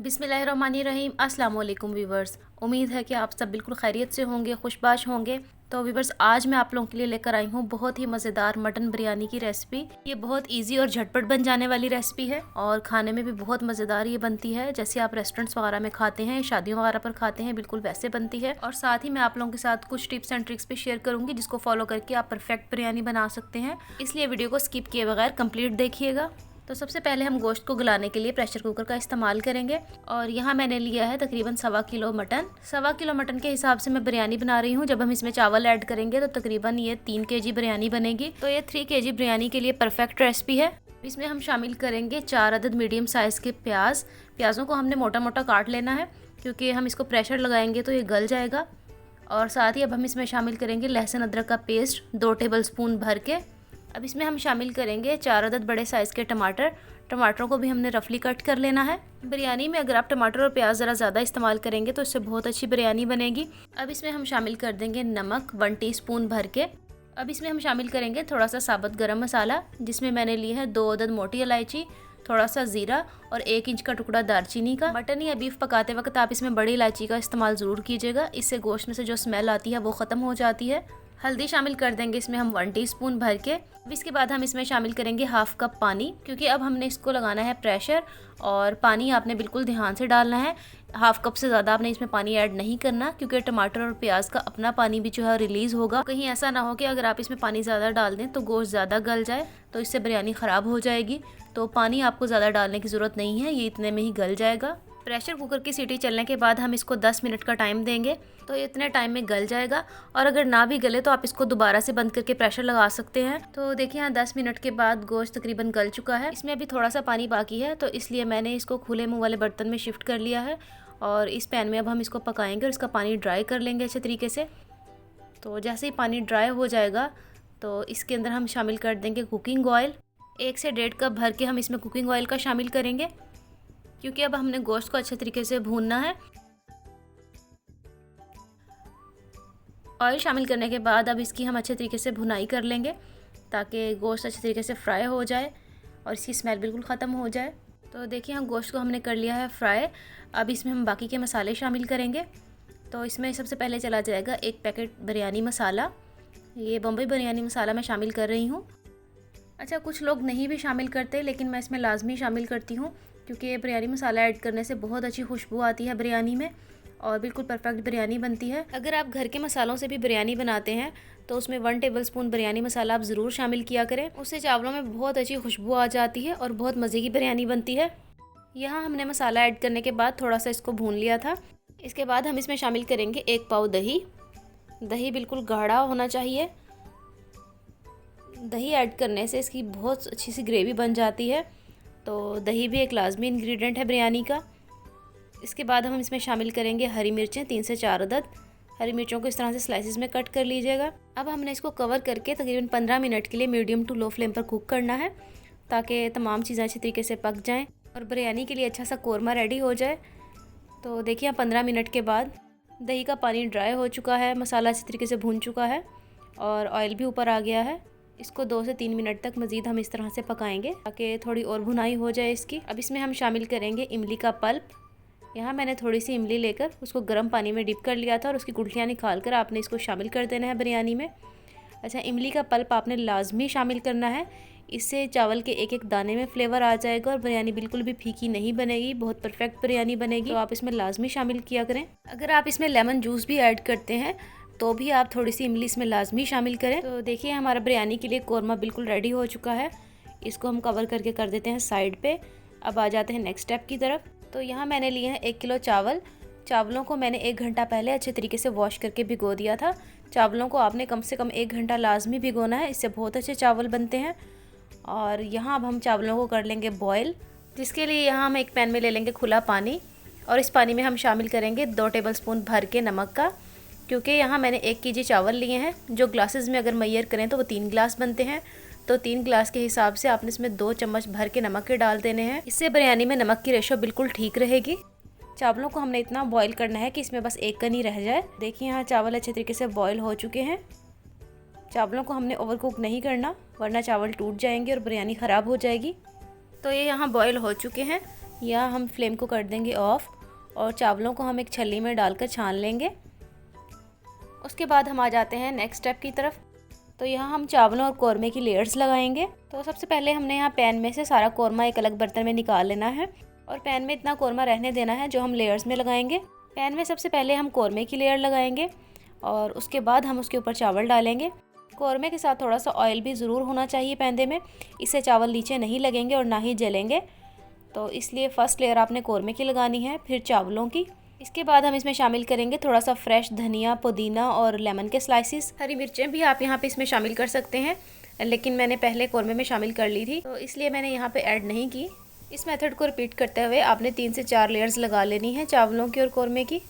बिस्मिल्लाहिर्रहमानिर्रहीम। अस्सलाम वालेकुम वीवर्स। उम्मीद है कि आप सब बिल्कुल खैरियत से होंगे, खुशबाश होंगे। तो वीवर्स, आज मैं आप लोगों के लिए लेकर आई हूँ बहुत ही मज़ेदार मटन बिरयानी की रेसिपी। ये बहुत इजी और झटपट बन जाने वाली रेसिपी है और खाने में भी बहुत मज़ेदार ये बनती है। जैसे आप रेस्टोरेंट्स वगैरह में खाते हैं, शादियों वगैरह पर खाते हैं, बिल्कुल वैसे बनती है। और साथ ही मैं आप लोगों के साथ कुछ टिप्स एंड ट्रिक्स भी शेयर करूँगी जिसको फॉलो करके आप परफेक्ट बिरयानी बना सकते हैं। इसलिए वीडियो को स्किप किए बगैर कंप्लीट देखिएगा। तो सबसे पहले हम गोश्त को गलाने के लिए प्रेशर कुकर का इस्तेमाल करेंगे और यहाँ मैंने लिया है तकरीबन 1.25 किलो मटन। 1.25 किलो मटन के हिसाब से मैं बिरयानी बना रही हूँ। जब हम इसमें चावल ऐड करेंगे तो तकरीबन ये 3 kg बिरयानी बनेगी। तो ये 3 kg बिरयानी के लिए परफेक्ट रेसिपी है। इसमें हम शामिल करेंगे 4 अदद मीडियम साइज़ के प्याज। प्याज़ों को हमने मोटा मोटा काट लेना है क्योंकि हम इसको प्रेशर लगाएंगे तो ये गल जाएगा। और साथ ही अब हम इसमें शामिल करेंगे लहसुन अदरक का पेस्ट 2 टेबल स्पून भर के। अब इसमें हम शामिल करेंगे 4 अदद बड़े साइज़ के टमाटर। टमाटरों को भी हमने रफली कट कर लेना है। बिरयानी में अगर आप टमाटर और प्याज ज़रा ज़्यादा इस्तेमाल करेंगे तो इससे बहुत अच्छी बिरयानी बनेगी। अब इसमें हम शामिल कर देंगे नमक 1 टीस्पून भर के। अब इसमें हम शामिल करेंगे थोड़ा सा साबुत गरम मसाला, जिसमें मैंने ली है 2 अदद मोटी इलायची, थोड़ा सा ज़ीरा और 1 इंच का टुकड़ा दालचीनी का। मटन या बीफ पकाते वक्त आप इसमें बड़ी इलायची का इस्तेमाल ज़रूर कीजिएगा, इससे गोश्त में से जो स्मेल आती है वो ख़त्म हो जाती है। हल्दी शामिल कर देंगे इसमें हम 1 टीस्पून भर के। अब इसके बाद हम इसमें शामिल करेंगे 1/2 कप पानी, क्योंकि अब हमने इसको लगाना है प्रेशर और पानी आपने बिल्कुल ध्यान से डालना है। 1/2 कप से ज़्यादा आपने इसमें पानी ऐड नहीं करना, क्योंकि टमाटर और प्याज का अपना पानी भी जो है रिलीज़ होगा। कहीं ऐसा ना हो कि अगर आप इसमें पानी ज़्यादा डाल दें तो गोश्त ज़्यादा गल जाए, तो इससे बिरयानी ख़राब हो जाएगी। तो पानी आपको ज़्यादा डालने की ज़रूरत नहीं है, ये इतने में ही गल जाएगा। प्रेशर कुकर की सीटी चलने के बाद हम इसको 10 मिनट का टाइम देंगे, तो ये इतने टाइम में गल जाएगा। और अगर ना भी गले तो आप इसको दोबारा से बंद करके प्रेशर लगा सकते हैं। तो देखिए यहाँ 10 मिनट के बाद गोश्त तकरीबन गल चुका है। इसमें अभी थोड़ा सा पानी बाकी है, तो इसलिए मैंने इसको खुले मुँह वाले बर्तन में शिफ्ट कर लिया है और इस पैन में अब हम इसको पकाएंगे और इसका पानी ड्राई कर लेंगे अच्छे तरीके से। तो जैसे ही पानी ड्राई हो जाएगा तो इसके अंदर हम शामिल कर देंगे कुकिंग ऑयल। 1 से 1.5 कप भर के हम इसमें कुकिंग ऑयल का शामिल करेंगे, क्योंकि अब हमने गोश्त को अच्छे तरीके से भूनना है। ऑयल शामिल करने के बाद अब इसकी हम अच्छे तरीके से भुनाई कर लेंगे ताकि गोश्त अच्छे तरीके से फ्राई हो जाए और इसकी स्मेल बिल्कुल ख़त्म हो जाए। तो देखिए हम गोश्त को हमने कर लिया है फ्राई। अब इसमें हम बाकी के मसाले शामिल करेंगे। तो इसमें सबसे पहले चला जाएगा 1 पैकेट बिरयानी मसाला। ये बम्बई बिरयानी मसाला मैं शामिल कर रही हूँ। अच्छा, कुछ लोग नहीं भी शामिल करते, लेकिन मैं इसमें लाजमी शामिल करती हूँ क्योंकि ये बिरयानी मसाला ऐड करने से बहुत अच्छी खुशबू आती है बिरयानी में और बिल्कुल परफेक्ट बिरयानी बनती है। अगर आप घर के मसालों से भी बिरयानी बनाते हैं तो उसमें 1 टेबल स्पून बिरयानी मसाला आप ज़रूर शामिल किया करें, उससे चावलों में बहुत अच्छी खुशबू आ जाती है और बहुत मज़े की बिरयानी बनती है। यहाँ हमने मसाला ऐड करने के बाद थोड़ा सा इसको भून लिया था। इसके बाद हम इसमें शामिल करेंगे 1 पाव दही। दही बिल्कुल गाढ़ा होना चाहिए। दही ऐड करने से इसकी बहुत अच्छी सी ग्रेवी बन जाती है, तो दही भी एक लाजमी इंग्रेडिएंट है बिरयानी का। इसके बाद हम इसमें शामिल करेंगे हरी मिर्चें 3 से 4 अदद। हरी मिर्चों को इस तरह से स्लाइसिस में कट कर लीजिएगा। अब हमने इसको कवर करके तकरीबन 15 मिनट के लिए मीडियम टू लो फ्लेम पर कुक करना है ताकि तमाम चीज़ें अच्छी तरीके से पक जाएँ और बिरयानी के लिए अच्छा सा कोरमा रेडी हो जाए। तो देखिए 15 मिनट के बाद दही का पानी ड्राई हो चुका है, मसाला अच्छी तरीके से भून चुका है और ऑयल भी ऊपर आ गया है। इसको 2 से 3 मिनट तक मज़ीद हम इस तरह से पकाएंगे ताकि थोड़ी और भुनाई हो जाए इसकी। अब इसमें हम शामिल करेंगे इमली का पल्प। यहाँ मैंने थोड़ी सी इमली लेकर उसको गर्म पानी में डिप कर लिया था और उसकी गुठलियाँ निकाल कर आपने इसको शामिल कर देना है बिरयानी में। अच्छा, इमली का पल्प आपने लाजमी शामिल करना है, इससे चावल के एक एक दाने में फ्लेवर आ जाएगा और बिरयानी बिल्कुल भी फीकी नहीं बनेगी, बहुत परफेक्ट बिरयानी बनेगी। तो आप इसमें लाजमी शामिल किया करें। अगर आप इसमें लेमन जूस भी ऐड करते हैं तो भी आप थोड़ी सी इमली इसमें लाजमी शामिल करें। तो देखिए हमारा बिरयानी के लिए कोरमा बिल्कुल रेडी हो चुका है। इसको हम कवर करके कर देते हैं साइड पे। अब आ जाते हैं नेक्स्ट स्टेप की तरफ। तो यहाँ मैंने लिए हैं 1 किलो चावल। चावलों को मैंने 1 घंटा पहले अच्छे तरीके से वॉश करके भिगो दिया था। चावलों को आपने कम से कम 1 घंटा लाजमी भिगोना है, इससे बहुत अच्छे चावल बनते हैं। और यहाँ अब हम चावलों को कर लेंगे बॉयल, जिसके लिए यहाँ हम एक पैन में ले लेंगे खुला पानी और इस पानी में हम शामिल करेंगे 2 टेबल स्पून भर के नमक का, क्योंकि यहाँ मैंने 1 kg चावल लिए हैं। जो ग्लासेस में अगर मैयर करें तो वो 3 गिलास बनते हैं, तो 3 गिलास के हिसाब से आपने इसमें 2 चम्मच भर के नमक के डाल देने हैं। इससे बिरयानी में नमक की रेशो बिल्कुल ठीक रहेगी। चावलों को हमने इतना बॉईल करना है कि इसमें बस एक कनी रह जाए। देखिए यहाँ चावल अच्छे तरीके से बॉईल हो चुके हैं। चावलों को हमने ओवर कुक नहीं करना, वरना चावल टूट जाएंगे और बिरयानी ख़राब हो जाएगी। तो ये यहाँ बॉईल हो चुके हैं। या हम फ्लेम को कर देंगे ऑफ़ और चावलों को हम एक छल्ली में डालकर छान लेंगे। उसके बाद हम आ जाते हैं नेक्स्ट स्टेप की तरफ। तो यहाँ हम चावलों और कौरमे की लेयर्स लगाएंगे। तो सबसे पहले हमने यहाँ पैन में से सारा कौरमा एक अलग बर्तन में निकाल लेना है और पैन में इतना कौरमा रहने देना है जो हम लेयर्स में लगाएंगे। पैन में सबसे पहले हम कौरमे की लेयर लगाएंगे और उसके बाद हम उसके ऊपर चावल डालेंगे। कौरमे के साथ थोड़ा सा ऑयल भी ज़रूर होना चाहिए पैंदे में, इससे चावल नीचे नहीं लगेंगे और ना ही जलेंगे। तो इसलिए फ़र्स्ट लेयर आपने कौरमे की लगानी है, फिर चावलों की। इसके बाद हम इसमें शामिल करेंगे थोड़ा सा फ्रेश धनिया, पुदीना और लेमन के स्लाइसिस। हरी मिर्चें भी आप यहाँ पे इसमें शामिल कर सकते हैं, लेकिन मैंने पहले कौरमे में शामिल कर ली थी तो इसलिए मैंने यहाँ पे ऐड नहीं की। इस मेथड को रिपीट करते हुए आपने 3 से 4 लेयर्स लगा लेनी है चावलों की और कौरमे की।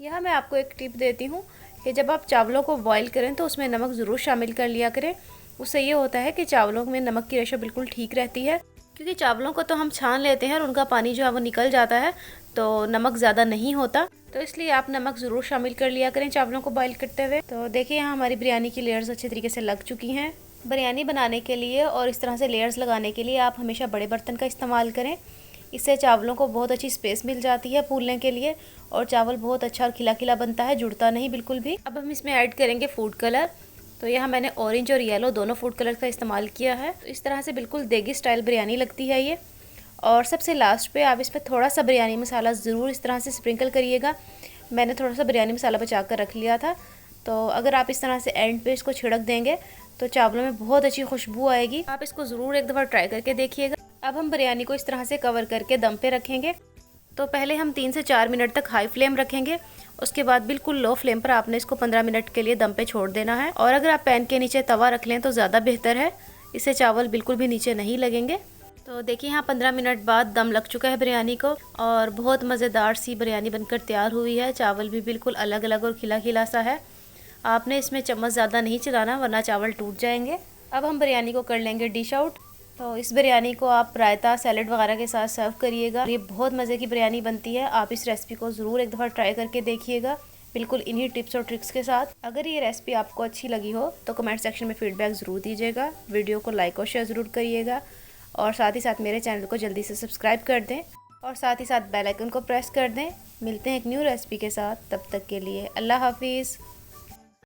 यहाँ मैं आपको एक टिप देती हूँ कि जब आप चावलों को बॉईल करें तो उसमें नमक ज़रूर शामिल कर लिया करें। उससे ये होता है कि चावलों में नमक की रेशो बिल्कुल ठीक रहती है, क्योंकि चावलों को तो हम छान लेते हैं और उनका पानी जो है वो निकल जाता है, तो नमक ज़्यादा नहीं होता। तो इसलिए आप नमक ज़रूर शामिल कर लिया करें चावलों को बॉईल करते हुए। तो देखिए यहाँ हमारी बिरयानी की लेयर्स अच्छे तरीके से लग चुकी हैं। बिरयानी बनाने के लिए और इस तरह से लेयर्स लगाने के लिए आप हमेशा बड़े बर्तन का इस्तेमाल करें। इससे चावलों को बहुत अच्छी स्पेस मिल जाती है फूलने के लिए और चावल बहुत अच्छा और खिला खिला बनता है, जुड़ता नहीं बिल्कुल भी। अब हम इसमें ऐड करेंगे फूड कलर। तो यहाँ मैंने ऑरेंज और येलो दोनों फूड कलर का इस्तेमाल किया है। तो इस तरह से बिल्कुल देगी स्टाइल बिरयानी लगती है ये। और सबसे लास्ट पे आप इस पर थोड़ा सा बिरयानी मसाला ज़रूर इस तरह से स्प्रिंकल करिएगा। मैंने थोड़ा सा बिरयानी मसाला बचा कर रख लिया था, तो अगर आप इस तरह से एंड पे इसको छिड़क देंगे तो चावलों में बहुत अच्छी खुशबू आएगी। आप इसको ज़रूर एक दफ़ा ट्राई करके देखिएगा। अब हम बिरयानी को इस तरह से कवर करके दम पे रखेंगे। तो पहले हम 3 से 4 मिनट तक हाई फ्लेम रखेंगे, उसके बाद बिल्कुल लो फ्लेम पर आपने इसको 15 मिनट के लिए दम पे छोड़ देना है। और अगर आप पैन के नीचे तवा रख लें तो ज़्यादा बेहतर है, इससे चावल बिल्कुल भी नीचे नहीं लगेंगे। तो देखिए यहाँ 15 मिनट बाद दम लग चुका है बिरयानी को और बहुत मज़ेदार सी बिरयानी बनकर तैयार हुई है। चावल भी बिल्कुल अलग अलग और खिला खिला सा है। आपने इसमें चम्मच ज़्यादा नहीं चलाना वरना चावल टूट जाएंगे। अब हम बिरयानी को कर लेंगे डिश आउट। तो इस बिरयानी को आप रायता, सैलड वगैरह के साथ सर्व करिएगा। ये बहुत मज़े की बिरयानी बनती है। आप इस रेसिपी को ज़रूर एक दफ़ा ट्राई करके देखिएगा, बिल्कुल इन्हीं टिप्स और ट्रिक्स के साथ। अगर ये रेसिपी आपको अच्छी लगी हो तो कमेंट सेक्शन में फ़ीडबैक ज़रूर दीजिएगा। वीडियो को लाइक और शेयर ज़रूर करिएगा और साथ ही साथ मेरे चैनल को जल्दी से सब्सक्राइब कर दें और साथ ही साथ बेल आइकन को प्रेस कर दें। मिलते हैं एक न्यू रेसिपी के साथ, तब तक के लिए अल्लाह हाफिज़।